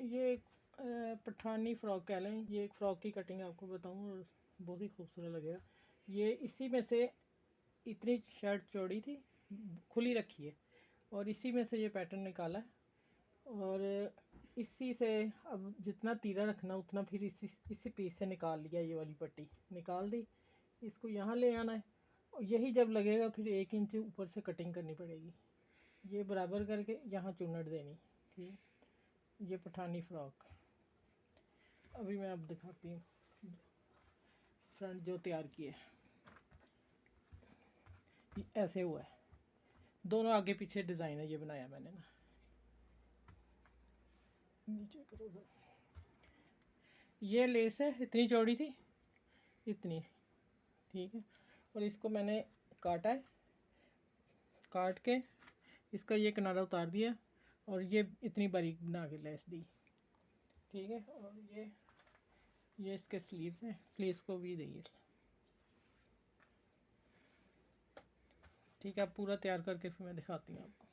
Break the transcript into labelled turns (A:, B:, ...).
A: ये एक पठानी फ़्रॉक कह लें। ये एक फ़्रॉक की कटिंग आपको बताऊं और बहुत ही खूबसूरत लगेगा। ये इसी में से इतनी शर्ट चौड़ी थी, खुली रखी है, और इसी में से ये पैटर्न निकाला है। और इसी से अब जितना तीरा रखना उतना फिर इसी पीस से निकाल लिया। ये वाली पट्टी निकाल दी, इसको यहाँ ले आना है, और यही जब लगेगा फिर 1 इंच ऊपर से कटिंग करनी पड़ेगी। ये बराबर करके यहाँ चुन्नट देनी। ठीक, ये पठानी फ़्रॉक अभी मैं अब दिखाती हूँ फ्रंट जो तैयार किए। ऐसे हुआ है, दोनों आगे पीछे डिज़ाइन है ये बनाया मैंने ना। नीचे करो जरा। ये लेस है, इतनी चौड़ी थी, इतनी, ठीक है। और इसको मैंने काटा है, काट के इसका ये किनारा उतार दिया और ये इतनी बारीक बना के लेस दी, ठीक है। और ये इसके स्लीव्स हैं, स्लीव्स को भी देंगे, ठीक है। अब पूरा तैयार करके फिर मैं दिखाती हूँ आपको।